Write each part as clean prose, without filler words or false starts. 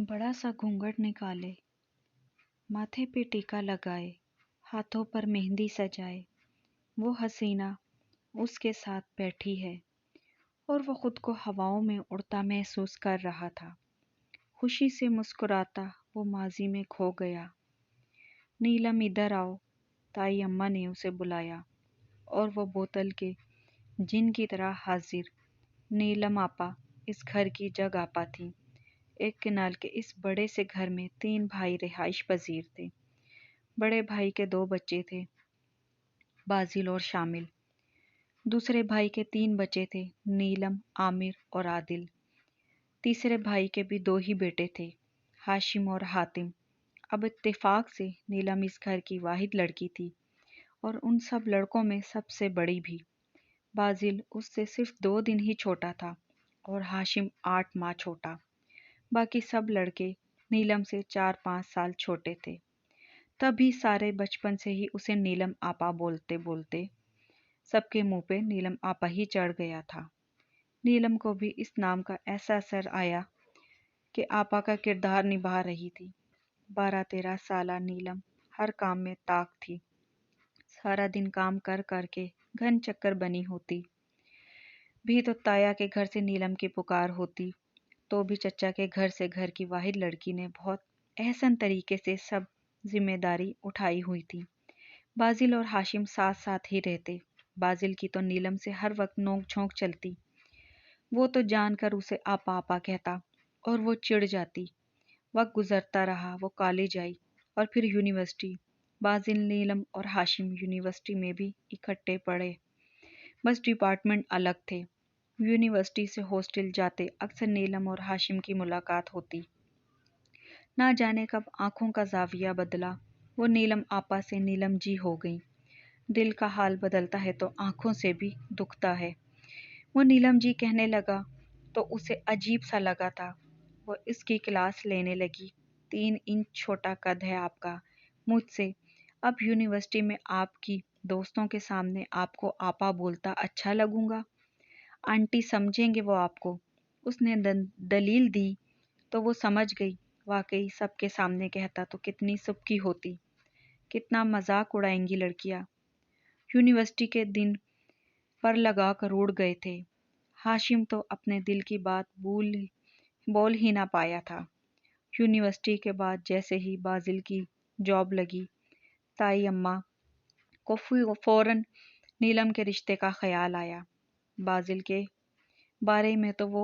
बड़ा सा घूंघट निकाले, माथे पे टीका लगाए, हाथों पर मेहंदी सजाए, वो हसीना उसके साथ बैठी है और वो खुद को हवाओं में उड़ता महसूस कर रहा था। खुशी से मुस्कुराता वो माजी में खो गया। नीलम इधर आओ, ताई अम्मा ने उसे बुलाया और वो बोतल के जिन की तरह हाजिर। नीलम आपा इस घर की जग आपा थी। एक किनाल के इस बड़े से घर में 3 भाई रिहाइश पजीर थे। बड़े भाई के 2 बच्चे थे, बाजिल और शामिल। दूसरे भाई के 3 बच्चे थे, नीलम, आमिर और आदिल। तीसरे भाई के भी 2 ही बेटे थे, हाशिम और हातिम। अब इत्तेफाक से नीलम इस घर की वाहिद लड़की थी और उन सब लड़कों में सबसे बड़ी भी। बाजिल उससे सिर्फ 2 दिन ही छोटा था और हाशिम 8 माह छोटा। बाकी सब लड़के नीलम से 4-5 साल छोटे थे। तभी सारे बचपन से ही उसे नीलम आपा बोलते बोलते सबके मुंह पे नीलम आपा ही चढ़ गया था। नीलम को भी इस नाम का ऐसा असर आया कि आपा का किरदार निभा रही थी। 12-13 साला नीलम हर काम में ताक थी। सारा दिन काम कर कर के घन चक्कर बनी होती भी तो ताया के घर से नीलम की पुकार होती, तो भी चचा के घर से घर की वाहिद लड़की ने बहुत एहसन तरीके से सब जिम्मेदारी उठाई हुई थी। बाजिल और हाशिम साथ साथ ही रहते। बाजिल की तो नीलम से हर वक्त नोक झोंक चलती। वो तो जानकर उसे आपा आपा कहता और वो चिढ़ जाती। वक्त गुजरता रहा, वो कॉलेज आई और फिर यूनिवर्सिटी। बाजिल, नीलम और हाशिम यूनिवर्सिटी में भी इकट्ठे पढ़े, बस डिपार्टमेंट अलग थे। यूनिवर्सिटी से हॉस्टल जाते अक्सर नीलम और हाशिम की मुलाकात होती। ना जाने कब आंखों का जाविया बदला, वो नीलम आपा से नीलम जी हो गई। दिल का हाल बदलता है तो आंखों से भी दुखता है। वो नीलम जी कहने लगा तो उसे अजीब सा लगा था। वो इसकी क्लास लेने लगी। 3 इंच छोटा कद है आपका मुझसे। अब यूनिवर्सिटी में आपकी दोस्तों के सामने आपको आपा बोलता अच्छा लगूंगा। आंटी समझेंगे वो आपको। उसने दलील दी तो वो समझ गई। वाकई सबके सामने कहता तो कितनी सुबकी होती, कितना मजाक उड़ाएंगी लड़कियां। यूनिवर्सिटी के दिन पर लगा कर उड़ गए थे। हाशिम तो अपने दिल की बात बोल ही ना पाया था। यूनिवर्सिटी के बाद जैसे ही बाजिल की जॉब लगी, ताई अम्मा को फौरन नीलम के रिश्ते का ख्याल आया। बाजिल के बारे में तो वो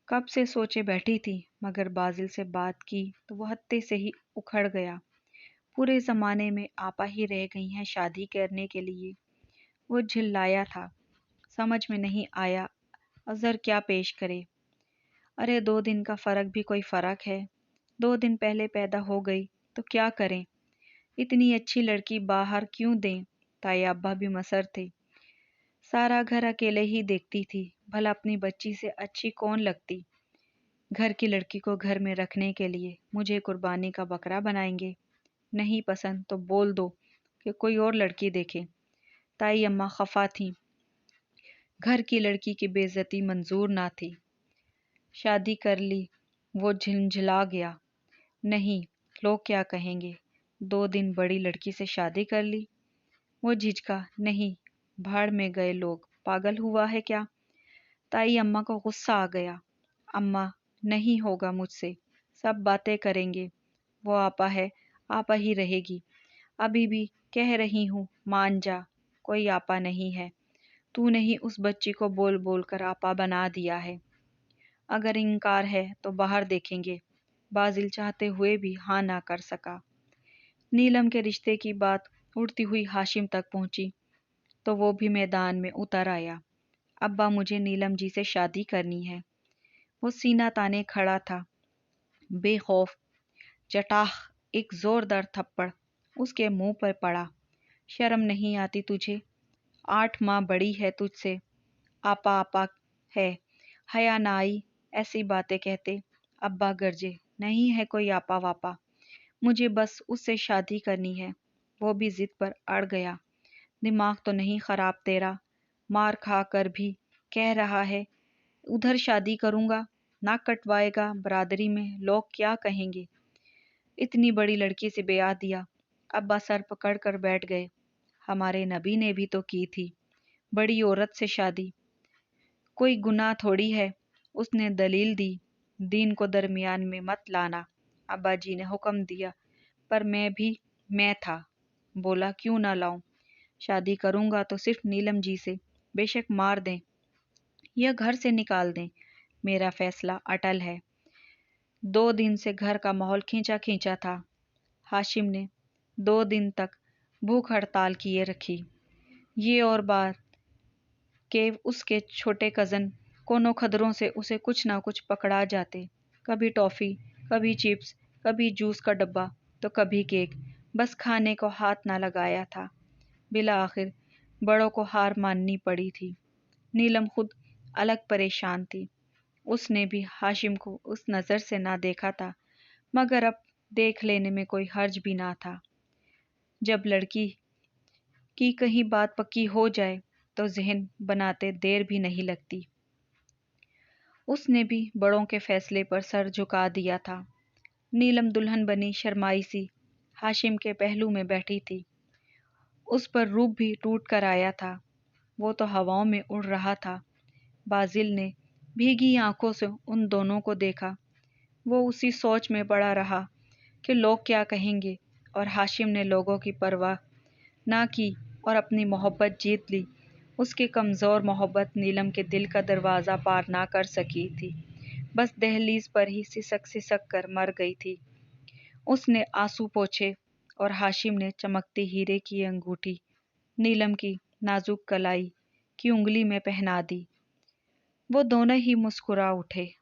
कब से सोचे बैठी थी, मगर बाजिल से बात की तो वो हत्ते से ही उखड़ गया। पूरे ज़माने में आपा ही रह गई हैं शादी करने के लिए। वो झिल्लाया था, समझ में नहीं आया अज़र क्या पेश करे। अरे 2 दिन का फ़र्क भी कोई फ़र्क है। 2 दिन पहले पैदा हो गई तो क्या करें। इतनी अच्छी लड़की बाहर क्यों दें। ताया अब्बा भी मसर थे। सारा घर अकेले ही देखती थी, भला अपनी बच्ची से अच्छी कौन लगती। घर की लड़की को घर में रखने के लिए मुझे कुर्बानी का बकरा बनाएंगे। नहीं पसंद तो बोल दो कि कोई और लड़की देखे। ताई अम्मा खफा थी। घर की लड़की की बेइज्जती मंजूर ना थी। शादी कर ली, वो झिलझिला गया। नहीं, लोग क्या कहेंगे। 2 दिन बड़ी लड़की से शादी कर ली। वो झिझका। नहीं, भाड़ में गए लोग, पागल हुआ है क्या। ताई अम्मा को गुस्सा आ गया। अम्मा, नहीं होगा मुझसे, सब बातें करेंगे। वो आपा है, आपा ही रहेगी। अभी भी कह रही हूँ, मान जा, कोई आपा नहीं है। तूने ही उस बच्ची को बोल बोल कर आपा बना दिया है। अगर इनकार है तो बाहर देखेंगे। बाजिल चाहते हुए भी हाँ ना कर सका। नीलम के रिश्ते की बात उड़ती हुई हाशिम तक पहुंची तो वो भी मैदान में उतर आया। अब्बा, मुझे नीलम जी से शादी करनी है। वो सीना ताने खड़ा था, बेखौफ। चटाह, एक जोरदार थप्पड़ उसके मुंह पर पड़ा। शर्म नहीं आती तुझे? 8 माह बड़ी है तुझसे, आपा आपा है। हया ना आई ऐसी बातें कहते। अब्बा गरजे, नहीं है कोई आपा वापा, मुझे बस उससे शादी करनी है। वो भी जिद पर अड़ गया। दिमाग तो नहीं खराब तेरा? मार खा कर भी कह रहा है उधर शादी करूंगा। नाक कटवाएगा, बरादरी में लोग क्या कहेंगे। इतनी बड़ी लड़की से ब्याह दिया। अब्बा सर पकड़ कर बैठ गए। हमारे नबी ने भी तो की थी बड़ी औरत से शादी, कोई गुनाह थोड़ी है। उसने दलील दी, दीन को दरमियान में मत लाना। अब्बा जी ने हुक्म दिया, पर मैं था। बोला क्यों ना लाऊं, शादी करूंगा तो सिर्फ नीलम जी से, बेशक मार दें या घर से निकाल दें, मेरा फैसला अटल है। 2 दिन से घर का माहौल खींचा खींचा था। हाशिम ने 2 दिन तक भूख हड़ताल किए रखी। ये और बात कि उसके छोटे कज़न कोनों खदरों से उसे कुछ ना कुछ पकड़ा जाते, कभी टॉफ़ी, कभी चिप्स, कभी जूस का डब्बा, तो कभी केक। बस खाने को हाथ ना लगाया था। बिला आखिर बड़ों को हार माननी पड़ी थी। नीलम खुद अलग परेशान थी। उसने भी हाशिम को उस नज़र से ना देखा था, मगर अब देख लेने में कोई हर्ज भी ना था। जब लड़की की कहीं बात पक्की हो जाए तो जहन बनाते देर भी नहीं लगती। उसने भी बड़ों के फैसले पर सर झुका दिया था। नीलम दुल्हन बनी शर्माई सी हाशिम के पहलू में बैठी थी। उस पर रूप भी टूट कर आया था। वो तो हवाओं में उड़ रहा था। बाजिल ने भीगी आंखों से उन दोनों को देखा। वो उसी सोच में पड़ा रहा कि लोग क्या कहेंगे, और हाशिम ने लोगों की परवाह ना की और अपनी मोहब्बत जीत ली। उसकी कमज़ोर मोहब्बत नीलम के दिल का दरवाज़ा पार ना कर सकी थी, बस दहलीज पर ही सिसक सिसक कर मर गई थी। उसने आंसू पोंछे और हाशिम ने चमकती हीरे की अंगूठी नीलम की नाजुक कलाई की उंगली में पहना दी। वो दोनों ही मुस्कुरा उठे।